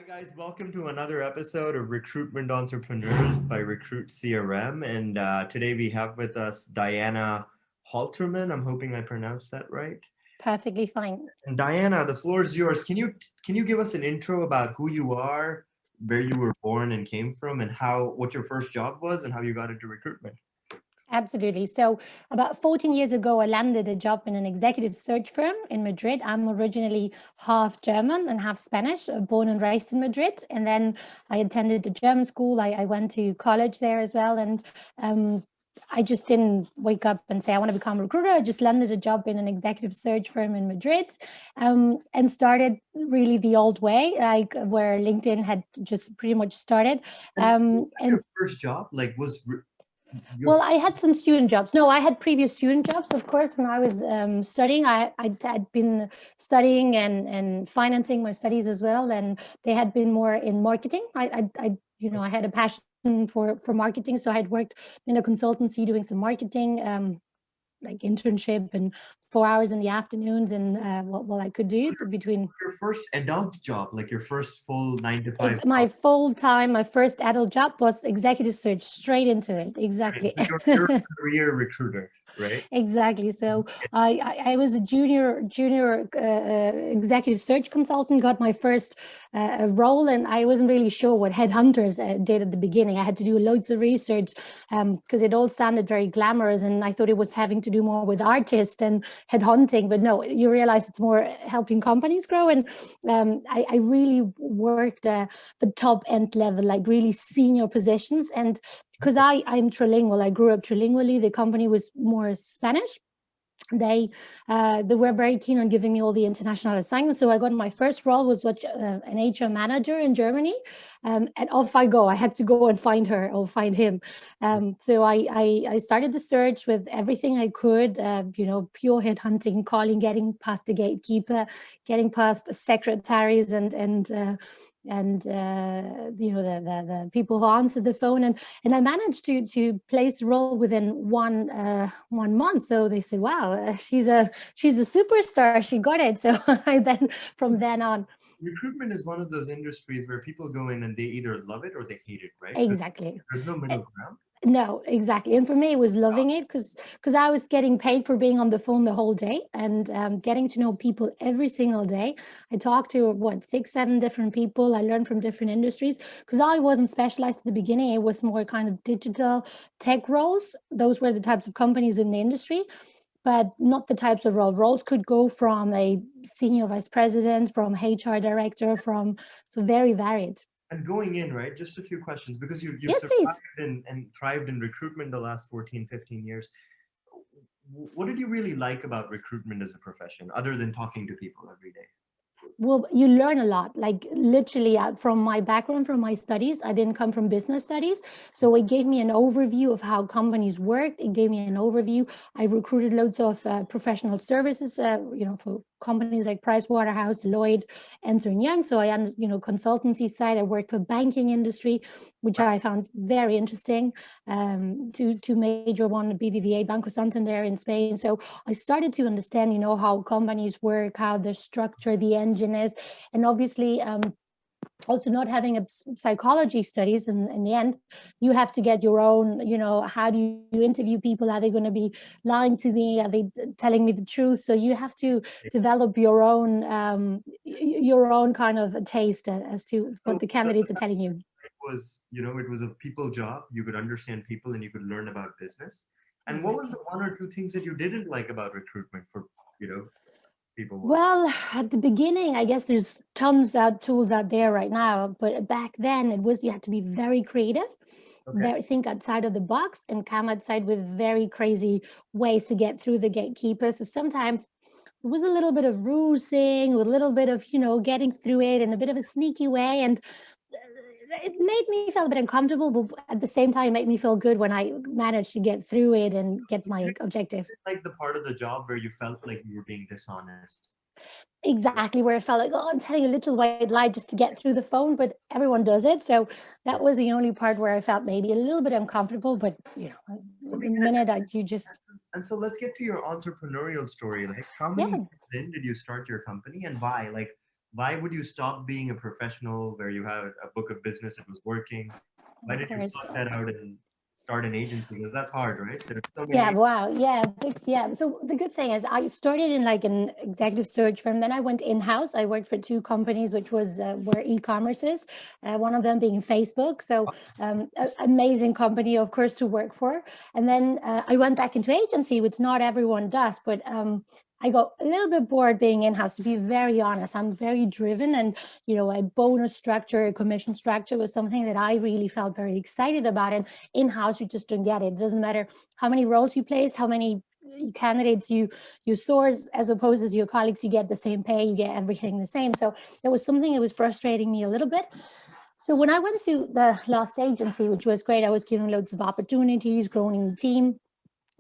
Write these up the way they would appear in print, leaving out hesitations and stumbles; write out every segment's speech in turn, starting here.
Hi guys, welcome to another episode of Recruitment Entrepreneurs by Recruit CRM. And today we have with us Diana Haltermann. I'm hoping I pronounced that right. Perfectly fine. And Diana, the floor is yours. Can you give us an intro about who you are, where you were born and came from, and what your first job was, and how you got into recruitment? Absolutely. So, about 14 years ago, I landed a job in an executive search firm in Madrid. I'm originally half German and half Spanish, born and raised in Madrid. And then I attended the German school. I went to college there as well. And um, I just didn't wake up and say, I want to become a recruiter. I just landed a job in an executive search firm in Madrid and started really the old way, like where LinkedIn had just pretty much started. And was that And your first job? Like, was your Well, I had some student jobs. No, I had previous student jobs, of course, when I was studying. I had been studying and financing my studies as well, and they had been more in marketing. I had a passion for marketing, so I had worked in a consultancy doing some marketing, like internship and 4 hours in the afternoons, and what I could do between. your first adult job, like your first full 9 to 5 My job? full time, my first adult job was executive search, straight into it. Right? Exactly. So you're a career recruiter, right? Exactly. So I was a junior executive search consultant. Got my first role, and I wasn't really sure what headhunters did at the beginning. I had to do loads of research because it all sounded very glamorous, and I thought it was having to do more with artists and headhunting. But no, you realize it's more helping companies grow. And I really worked the top end level, like really senior positions, and because I'm trilingual. I grew up trilingually. The company was more Spanish. They were very keen on giving me all the international assignments. So I got my first role was an HR manager in Germany, and off I go. I had to go and find her or find him. So I started the search with everything I could. Pure headhunting, calling, getting past the gatekeeper, getting past secretaries and the people who answered the phone, and I managed to place the role within 1 month. So they said, "Wow, she's a superstar. She got it." So I then from then on, Recruitment is one of those industries where people go in and they either love it or they hate it, right? exactly. There's no Eh, middle ground. No, exactly. And for me, it was loving it because I was getting paid for being on the phone the whole day and getting to know people every single day. I talked to what 6, 7 different people. I learned from different industries because I wasn't specialized at the beginning. It was more kind of digital tech roles. Those were the types of companies in the industry, but not the types of roles. Roles could go from a senior vice president, from HR director, from so very varied. And going in, right? Just a few questions because you've Yes, please. survived and thrived in recruitment the last 14, 15 years. What did you really like about recruitment as a profession other than talking to people every day? Well, you learn a lot, like literally from my background, from my studies. I didn't come from business studies. So it gave me an overview of how companies work. It gave me an overview. I recruited loads of professional services, for companies like Pricewaterhouse, Lloyd, Ernst and Young. So consultancy side, I worked for banking industry, which I found very interesting. Two major one, BBVA, Banco Santander in Spain. So I started to understand, how companies work, how the structure, the engine is, and obviously also not having a psychology studies in the end, you have to get your own, how do you interview people? Are they going to be lying to me? Are they telling me the truth? So you have to develop your own kind of a taste as to So what the candidates are telling you. it was a people job. You could understand people and you could learn about business. And what was Exactly. the one or two things that you didn't like about recruitment for, you know, people watching? Well, at the beginning, I guess there's tons of tools out there right now, but back then you had to be very creative, Okay. very think outside of the box, and come outside with very crazy ways to get through the gatekeepers. So sometimes it was a little bit of rusing, a little bit of getting through it in a bit of a sneaky way, and it made me feel a bit uncomfortable, but at the same time, it made me feel good when I managed to get through it and get So you my didn't objective. like the part of the job where you felt like you were being dishonest. Exactly, where it felt like, oh, I'm telling a little white lie just to get through the phone, but everyone does it. So that was the only part where I felt maybe a little bit uncomfortable. But Okay, the minute you just, and so let's get to your entrepreneurial story. Like, how many yeah. years in did you start your company and why? Like, why would you stop being a professional where you had a book of business that was working? Why Of did you course. cut that out and start an agency? Because that's hard, right? There's so Yeah, many. wow. Yeah, yeah. So the good thing is I started in like an executive search firm. Then I went in-house. I worked for two companies, which was were e-commerces, one of them being Facebook. So amazing company, of course, to work for. And then I went back into agency, which not everyone does, but I got a little bit bored being in-house, to be very honest. I'm very driven, and a bonus structure, a commission structure was something that I really felt very excited about. And in-house, you just don't get it. It doesn't matter how many roles you placed, how many candidates you source, as opposed to your colleagues, you get the same pay, you get everything the same. So there was something that was frustrating me a little bit. So when I went to the last agency, which was great, I was given loads of opportunities, growing the team.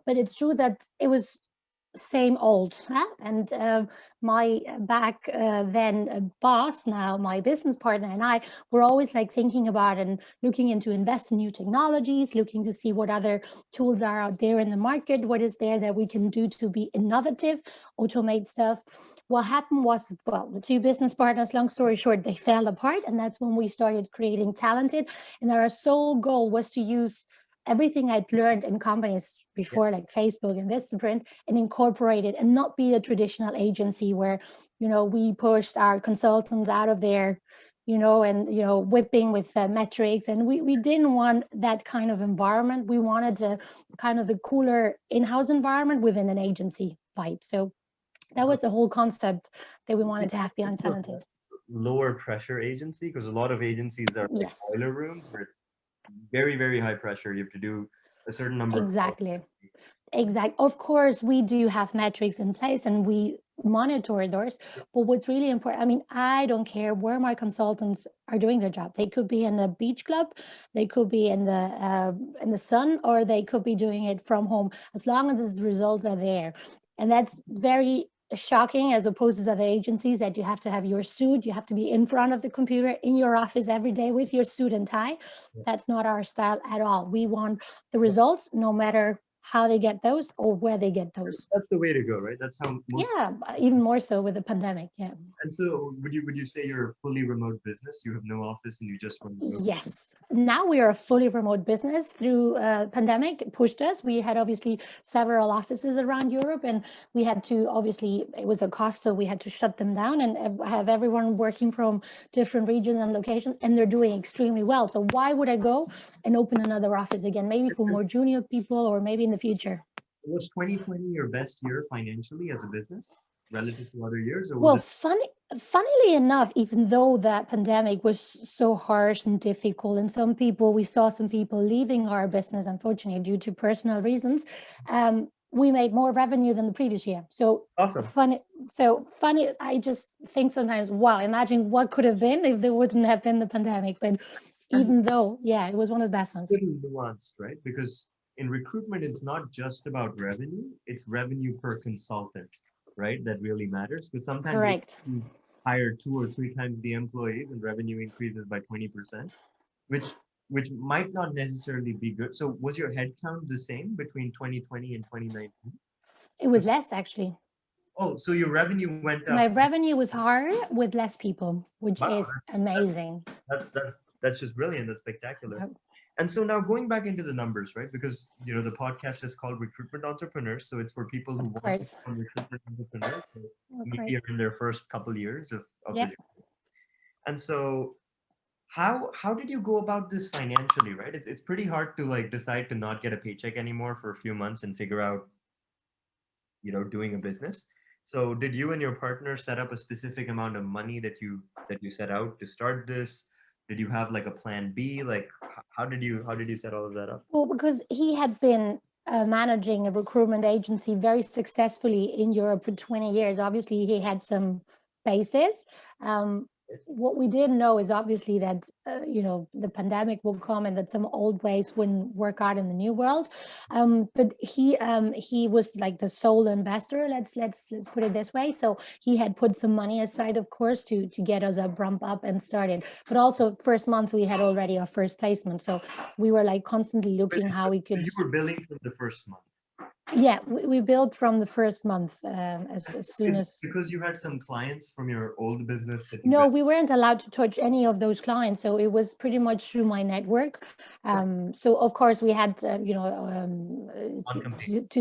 But it's true that it was same old. Huh? And my back then boss, now my business partner, and I were always like thinking about and looking into invest in new technologies, looking to see what other tools are out there in the market, what is there that we can do to be innovative, automate stuff. What happened was, well, the two business partners, long story short, they fell apart, and that's when we started creating Talented. And our sole goal was to use everything I'd learned in companies before, like Facebook and Vistaprint, and incorporate it and not be a traditional agency where, we pushed our consultants out of there, and, whipping with metrics. And we didn't want that kind of environment. We wanted a kind of a cooler in-house environment within an agency vibe. So that was the whole concept that we So wanted to have beyond Talented. lower pressure agency, because a lot of agencies are like Yes. boiler rooms where it's very, very high pressure. You have to do a certain number of calls. Exactly. Of course, we do have metrics in place and we monitor those. But what's really important, I mean, I don't care where my consultants are doing their job. They could be in the beach club, they could be in the sun, or they could be doing it from home, as long as the results are there. And that's very shocking, as opposed to other agencies that you have to have your suit, you have to be in front of the computer in your office every day with your suit and tie. That's not our style at all. We want the results, no matter how they get those or where they get those. That's the way to go, right? That's how most. Yeah, even more so with the pandemic. Yeah. And so, would you say you're a fully remote business? You have no office and you just run remote? Yes. Now we are a fully remote business. Through pandemic pushed us. We had obviously several offices around Europe, and we had to, obviously it was a cost, so we had to shut them down and have everyone working from different regions and locations, and they're doing extremely well. So why would I go and open another office again? Maybe for more junior people, or maybe in the future. Was 2020 your best year financially as a business relative to other years, or was Well, it? funnily enough, even though that pandemic was so harsh and difficult, and we saw some people leaving our business, unfortunately, due to personal reasons, we made more revenue than the previous year. So Awesome. funny. I just think sometimes, wow, imagine what could have been if there wouldn't have been the pandemic. But even though, yeah, it was one of the best ones. Little nuanced, right? Because in recruitment, it's not just about revenue; it's revenue per consultant, right? That really matters. Because sometimes Correct. you hire 2 or 3 times the employees and revenue increases by 20%, which might not necessarily be good. So was your headcount the same between 2020 and 2019? It was less, actually. Oh, so your revenue went up. My revenue was higher with less people, which Wow, is amazing. that's just brilliant. That's spectacular. And so now going back into the numbers, right? Because the podcast is called Recruitment Entrepreneurs, so it's for people who want to become recruitment entrepreneurs, so maybe in their first couple years of the journey. And so how did you go about this financially, right? It's pretty hard to like decide to not get a paycheck anymore for a few months and figure out doing a business. So did you and your partner set up a specific amount of money that you set out to start this? Did you have like a plan B? Like how did you set all of that up? Well, because he had been managing a recruitment agency very successfully in Europe for 20 years. Obviously, he had some basis. What we didn't know is obviously that the pandemic will come and that some old ways wouldn't work out in the new world. But he was like the sole investor. Let's put it this way. So he had put some money aside, of course, to get us a bump up and started. But also, first month we had already our first placement, so we were like constantly looking how we could. You were billing from the first month. Yeah, we built from the first month as soon as. Because you had some clients from your old business that you No, we weren't allowed to touch any of those clients, so it was pretty much through my network. So of course we had, to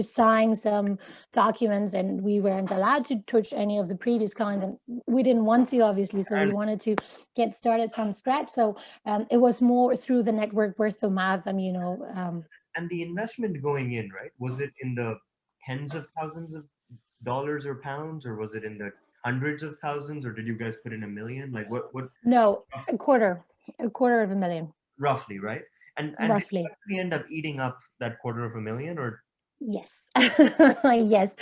sign some documents, and we weren't allowed to touch any of the previous clients, and we didn't want to, obviously. So we wanted to get started from scratch. So it was more through the network, word of mouth, and And the investment going in, right? Was it in the tens of thousands of dollars or pounds, or was it in the hundreds of thousands, or did you guys put in 1 million? Like what? No, a quarter of $250,000. Roughly, right? And did Roughly. you actually end up eating up that $250,000, or? Yes. Yes.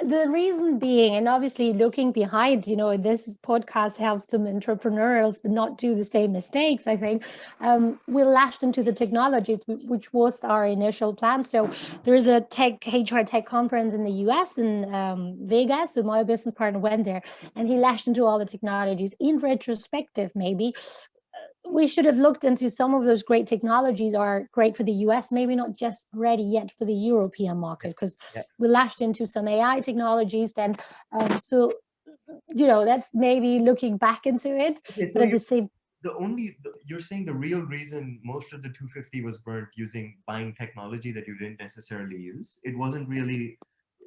The reason being, and obviously looking behind, this podcast helps some entrepreneurs not do the same mistakes, I think. We lashed into the technologies, which was our initial plan. So there's a HR tech conference in the US in Vegas. So my business partner went there, and he lashed into all the technologies. In retrospective, maybe we should have looked into some of those great technologies are great for the US, maybe not just ready yet for the European market, because we lashed into some AI technologies then. So, that's maybe looking back into it. Okay, so but at the same you're saying the real reason most of the 250 was burnt using buying technology that you didn't necessarily use. It wasn't really,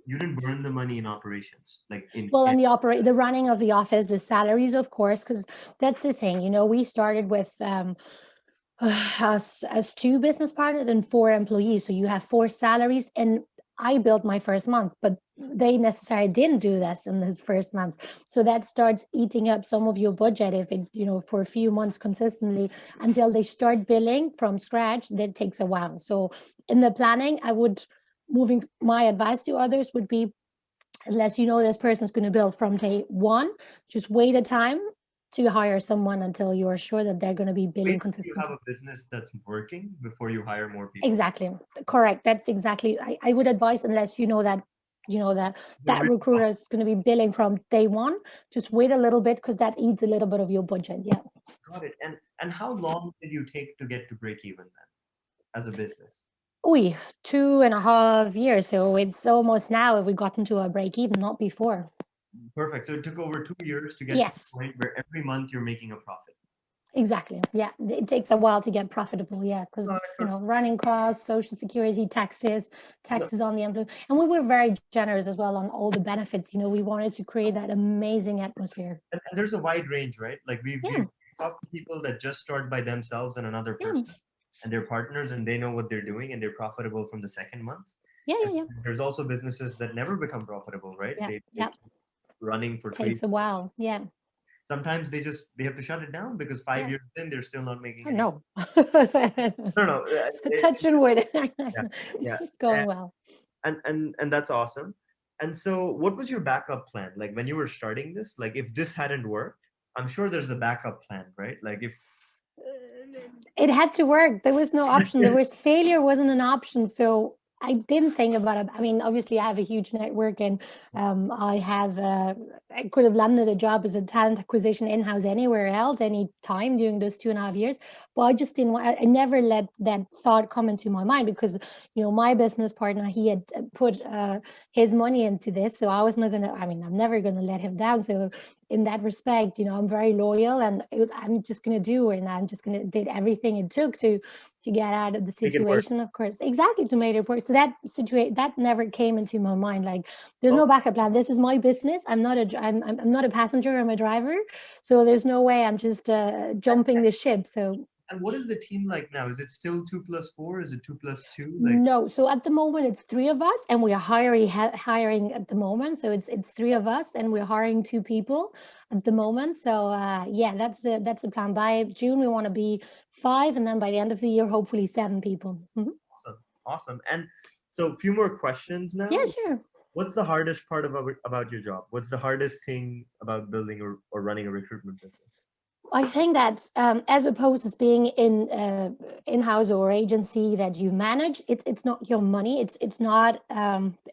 you didn't burn the money in operations, like and the running of the office, the salaries, of course, because that's the thing. We started with as two business partners and 4 employees, so you have 4 salaries, and I built my first month, but they necessarily didn't do this in the first month. So that starts eating up some of your budget if it, for a few months consistently until they start billing from scratch. That takes a while. So in the planning, my advice to others would be, unless this person's going to bill from day one, just wait a time to hire someone until you are sure that they're going to be billing consistently. You have a business that's working before you hire more people. Exactly. Correct. That's exactly. I would advise, unless that recruiter is going to be billing from day one, just wait a little bit, because that eats a little bit of your budget. Yeah. Got it. And how long did you take to get to break even then as a business? 2.5 years. So it's almost now we got into a break even, not before. Perfect. So it took over 2 years to get to the point where every month you're making a profit. Exactly. Yeah. It takes a while to get profitable. Yeah. Because, running costs, social security, taxes on the employee. And we were very generous as well on all the benefits. We wanted to create that amazing atmosphere. And there's a wide range, right? Like we've talked to people that just start by themselves and another person and they're partners and they know what they're doing and they're profitable from the second month. Yeah. There's also businesses that never become profitable, right? Yeah. They keep running for takes a while. Yeah. Sometimes they have to shut it down because 5 years in, they're still not making any. No. No. Touch and wood. Yeah. Going well. And that's awesome. And so what was your backup plan? Like when you were starting this, like if this hadn't worked, I'm sure there's a backup plan, right? Like if it had to work, there was no option. Failure wasn't an option. So I didn't think about it. I mean, obviously I have a huge network, and I could have landed a job as a talent acquisition in-house anywhere else, any time during those 2.5 years. But I just didn't want, I never let that thought come into my mind, because, my business partner, he had put his money into this. So I was not going to, I'm never going to let him down. So in that respect, I'm very loyal, and I'm just going to do it. And I'm just going to did everything it took to get out of the situation, of course. Exactly, to make it work. So that never came into my mind. Like, there's no backup plan. This is my business. I'm not a passenger. I'm a driver. So there's no way I'm just jumping the ship. So. And what is the team like now? Is it still 2 + 4? Is it 2 + 2? No. So at the moment it's 3 of us, and we are hiring at the moment. So it's 3 of us, and we're hiring 2 people at the moment. So that's the plan. By June we want to be 5, and then by the end of the year, hopefully 7 people. Mm-hmm. Awesome. And so a few more questions now. Yeah, sure. What's the hardest part about your job? What's the hardest thing about building or running a recruitment business? I think that as opposed to being in-house or agency that you manage, it's not your money. It's not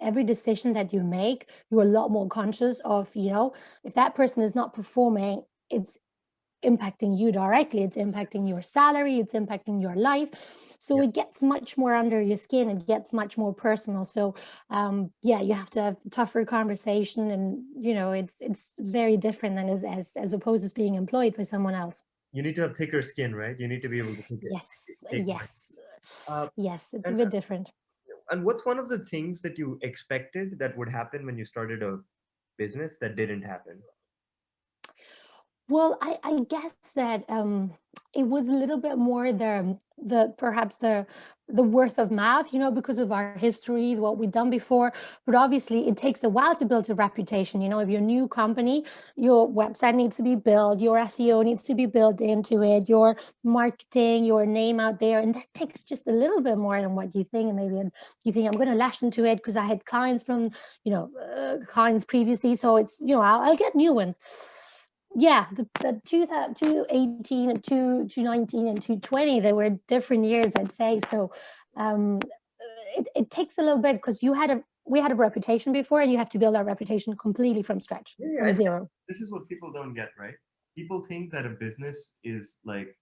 every decision that you make. You're a lot more conscious of, if that person is not performing, it's impacting you directly. It's impacting your salary, it's impacting your life. So it gets much more under your skin, it gets much more personal. So yeah, you have to have tougher conversation, and it's very different than as opposed to being employed by someone else. You need to have thicker skin, right? You need to be able to Yes, take yes, uh, yes, it's a and bit different. what's one of the things that you expected that would happen when you started a business that didn't happen? Well, I guess that it was a little bit more the perhaps the worth of mouth, because of our history, what we've done before. But obviously, it takes a while to build a reputation. If you're a new company, your website needs to be built, your SEO needs to be built into it, your marketing, your name out there, and that takes just a little bit more than what you think. And maybe you think I'm going to lash into it because I had clients from clients previously, so it's I'll get new ones. Yeah, the 2018 and 2019 and 2020, they were different years, I'd say. So it takes a little bit, because we had a reputation before, and you have to build our reputation completely from scratch, Yeah, from and zero. this is what people don't get, right? People think that a business is like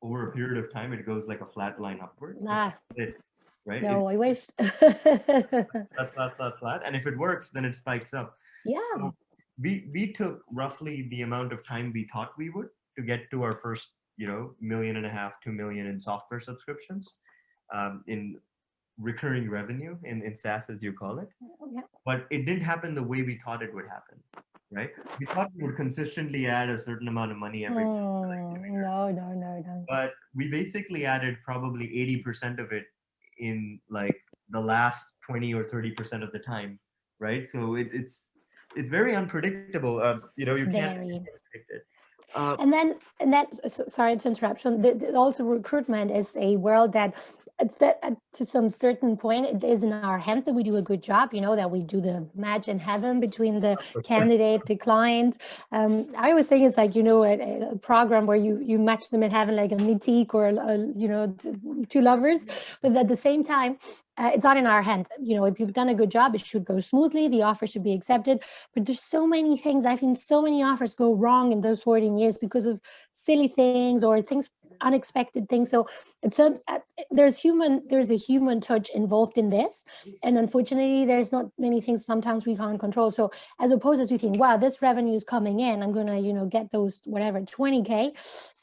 over a period of time it goes like a flat line upwards, but Ah, it, right? It no, I wish. flat, flat, flat, flat, and if it works, then it spikes up. Yeah. So we took roughly the amount of time we thought we would to get to our first, 1.5 million, 2 million in software subscriptions, in recurring revenue in SaaS, as you call it. Yeah. But it didn't happen the way we thought it would happen, right? We thought we would consistently add a certain amount of money every time, No, no, no, no. but we basically added probably 80% of it in like the last 20 or 30% of the time, right? So it's very unpredictable. You can't Very. predict it. Uh, And that, sorry to interruption, also recruitment is a world that it's that to some certain point, it is in our hands that we do a good job, that we do the match in heaven between the candidate, the client. I always think it's like, a program where you match them in heaven, like a mythique or, two lovers. But at the same time, it's not in our hand. If you've done a good job, it should go smoothly. The offer should be accepted. But there's so many things. I've seen so many offers go wrong in those 14 years because of silly things or things, unexpected things. So it's there's a human touch involved in this, and unfortunately, there's not many things sometimes we can't control. So as opposed to you think, wow, this revenue is coming in, I'm gonna get those whatever 20K.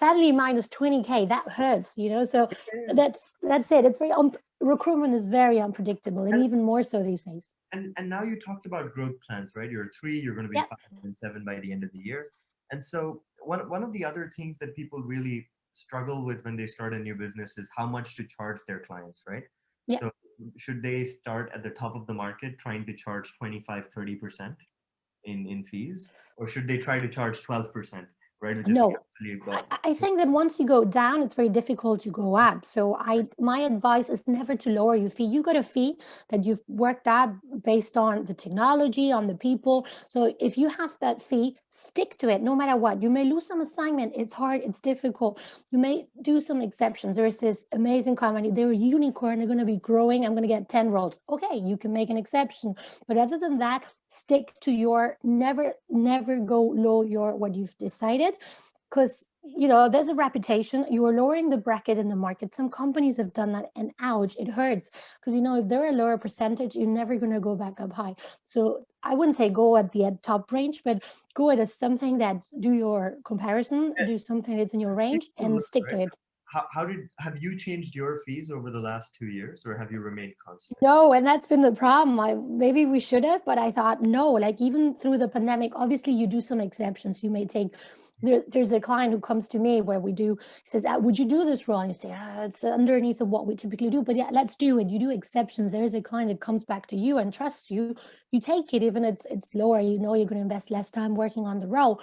Sadly, minus 20K, that hurts. So that's it. It's very recruitment is very unpredictable, and even more so these days. and now you talked about growth plans, right? You're 3, you're going to be Yeah. 5 and 7 by the end of the year. And so one of the other things that people really struggle with when they start a new business is how much to charge their clients, right? Yeah. So should they start at the top of the market trying to charge 25-30% in fees, or should they try to charge 12%, right? Which is the No, absolute bottom. I think that once you go down, it's very difficult to go up. So my advice is never to lower your fee. You got a fee that you've worked out based on the technology, on the people. So if you have that fee, stick to it no matter what. You may lose some assignment. It's hard. It's difficult. You may do some exceptions. There's this amazing company. They're a unicorn. They're going to be growing. I'm going to get 10 roles. Okay, you can make an exception. But other than that, stick to your never go low your what you've decided, because there's a reputation. You are lowering the bracket in the market. Some companies have done that, and ouch, it hurts, because if they're a lower percentage, you're never going to go back up high. So I wouldn't say go at the top range, but go at something that do your comparison, do something that's in your range, and stick to it. Have you changed your fees over the last 2 years, or have you remained constant? No, and that's been the problem. Maybe we should have, but I thought no. Like even through the pandemic, obviously you do some exceptions. You may take. There's a client who comes to me where says, would you do this role? And you say, it's underneath of what we typically do, but yeah, let's do it. You do exceptions. There's a client that comes back to you and trusts you. You take it, even it's lower. You're going to invest less time working on the role.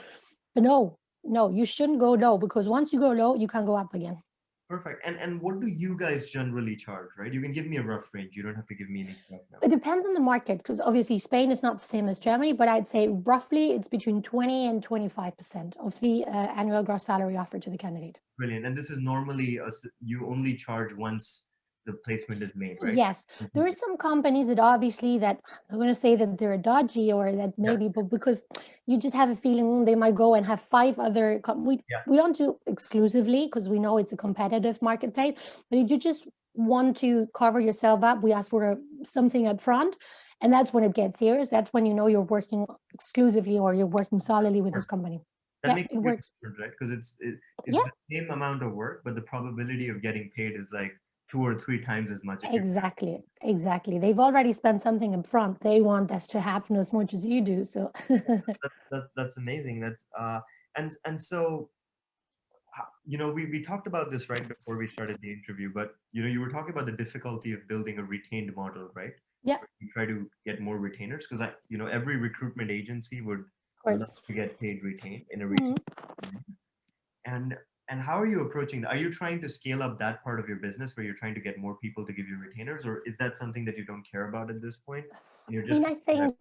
But no, you shouldn't go low, because once you go low, you can't go up again. Perfect. And what do you guys generally charge, right? You can give me a rough range. You don't have to give me an exact number. It depends on the market, because obviously Spain is not the same as Germany, but I'd say roughly it's between 20 and 25% of the annual gross salary offered to the candidate. Brilliant. And this is normally you only charge once the placement is made, right? Yes, there are some companies that obviously that I'm going to say that they're dodgy or that Yeah, maybe, but because you just have a feeling they might go and have five other. yeah, We don't do exclusively because we know it's a competitive marketplace. But if you just want to cover yourself up, we ask for something up front, and that's when it gets serious. That's when you know you're working exclusively or you're working solidly with this company. that Yeah, makes it a huge works. difference, right? Because it's Yeah, the same amount of work, but the probability of getting paid is like 2 or 3 times as much if you. exactly, exactly. They've already spent something up front. They want that to happen as much as you do. So That's amazing. That's and so we talked about this right before we started the interview, but you were talking about the difficulty of building a retained model, right? yeah, Where you try to get more retainers because every recruitment agency would of love course. to get paid retained in a Mhm. retained environment. And how are you approaching that? Are you trying to scale up that part of your business where you're trying to get more people to give you retainers, or is that something that you don't care about at this point and you're I just mean, trying I to get think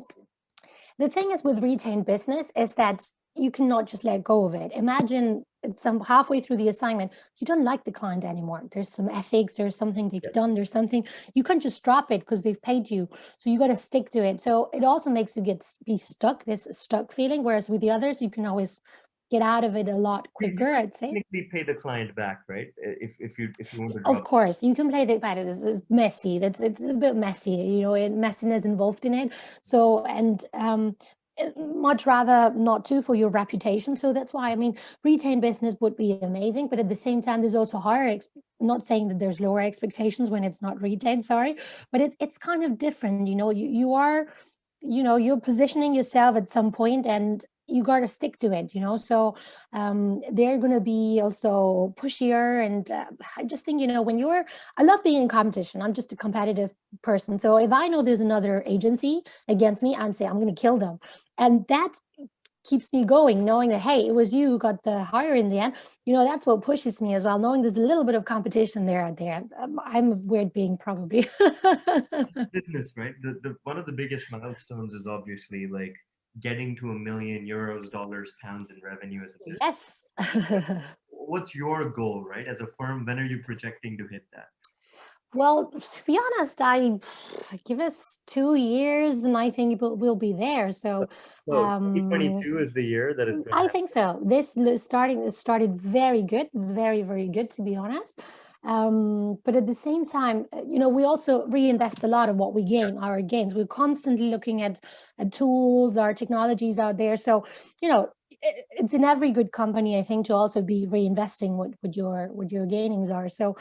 the thing is with retained business is that you cannot just let go of it. Imagine it's some halfway through the assignment, you don't like the client anymore. There's some ethics, there's something they've done, there's something you can't just drop it because they've paid you. So you got to stick to it. So it also makes you be stuck, this stuck feeling. Whereas with the others, you can always get out of it a lot you quicker, can I'd say. technically pay the client back, right? If you want to Of drop. course, you can play the but it's messy. It's a bit messy, messiness involved in it. So and much rather not to for your reputation. So that's why I mean, retained business would be amazing, but at the same time, there's also not saying that there's lower expectations when it's not retained. Sorry, but it's kind of different. You are, you're positioning yourself at some point and you got to stick to it, so they're going to be also pushier. And I just think, I love being in competition. I'm just a competitive person. So if I know there's another agency against me, I'm saying I'm going to kill them. And that keeps me going, knowing that, hey, it was you who got the hire in the end. That's what pushes me as well, knowing there's a little bit of competition there. I'm a weird being, probably. Business, right? The one of the biggest milestones is obviously like getting to €1 million, dollars, pounds in revenue as a business. Yes. What's your goal, right? As a firm, when are you projecting to hit that? Well, to be honest, I give us 2 years and I think we'll be there. So So 2022 is the year that it's going to I happen. think so. This started very good, very, very good, to be honest. But at the same time, we also reinvest a lot of what we gain, our gains. We're constantly looking at tools, our technologies out there. So, it's in every good company, I think, to also be reinvesting what your gainings are. So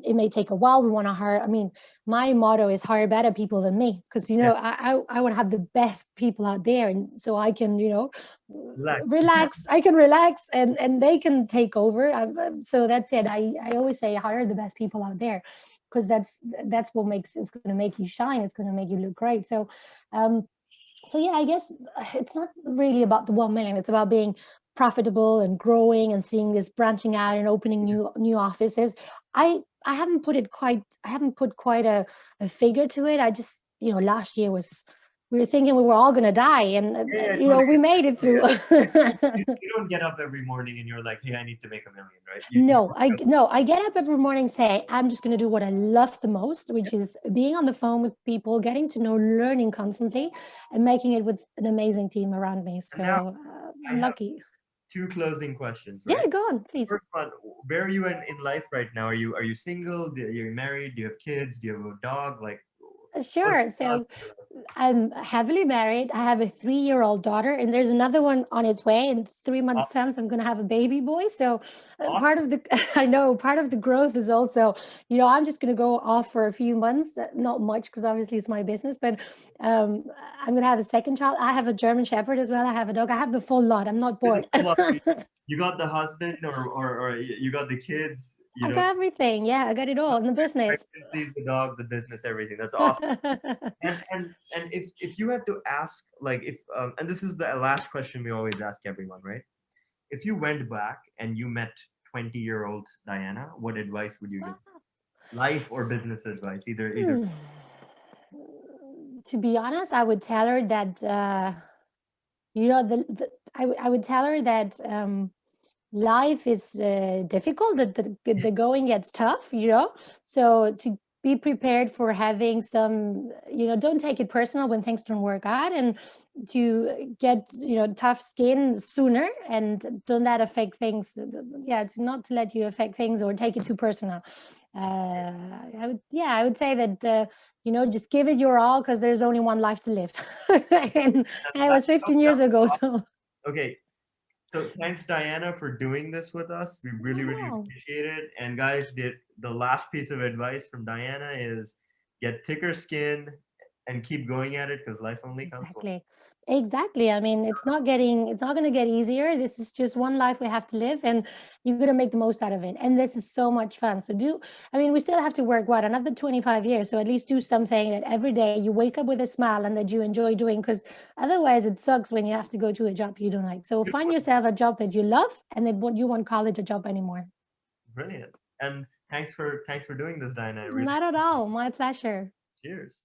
it may take a while. We want to hire. I mean, my motto is hire better people than me, because Yeah, I want to have the best people out there, and so I can relax. relax. I can relax, and they can take over. So that's it. I always say hire the best people out there, because that's what it's going to make you shine. It's going to make you look great. Um, so yeah, I guess it's not really about the 1 million. It's about being profitable and growing and seeing this branching out and opening new offices. I haven't put quite a figure to it. I just, last year we were thinking we were all going to die, and Yeah, yeah, totally. we made it through. You don't get up every morning and you're like, hey, I need to make $1 million, right? No, I get up every morning saying I'm just going to do what I love the most, which is being on the phone with people, getting to know, learning constantly, and making it with an amazing team around me. And now So I I'm have lucky. two closing questions, Yeah, right? go on, please. First one, where are you in life right now? Are you single? Are you married? Do you have kids? Do you have a dog? Like, what's Sure. the So I'm heavily married. I have a 3-year-old daughter, and there's another one on its way. In 3 months' time, so I'm going to have a baby boy. So part awesome? of the, I know part of the growth is also, I'm just going to go off for a few months, not much because obviously it's my business, but um, I'm going to have a second child. I have a German Shepherd as well. I have a dog. I have the full lot. I'm not There's a bored. full lot. You got the husband, or you got the kids, I got everything. Yeah, I got it all in the business. pregnancy, the dog, the business, everything. That's awesome. And if you had to ask, like, if and this is the last question we always ask everyone, right? If you went back and you met 20-year-old Diana, what advice would you give? Life or business advice, either. Hmm. To be honest, I would tell her that I would tell her that life is difficult, the going gets tough, so to be prepared for having some, don't take it personal when things don't work out, and to get, tough skin sooner, and don't let affect things. Yeah, it's not to let you affect things or take it too personal. I would say that, just give it your all, because there's only one life to live. And it was 15 years ago, so. Okay. So thanks, Diana, for doing this with us. We really, really appreciate it. And guys, the last piece of advice from Diana is get thicker skin and keep going at it, because life only comes once. Exactly. I mean, it's not going to get easier. This is just one life we have to live, and you're going to make the most out of it. And this is so much fun. So we still have to work, another 25 years. So at least do something that every day you wake up with a smile and that you enjoy doing, because otherwise it sucks when you have to go to a job you don't like. So find yourself a job that you love, and then you won't call it a job anymore. Brilliant. And thanks for doing this, Diana. Not at all. My pleasure. Cheers.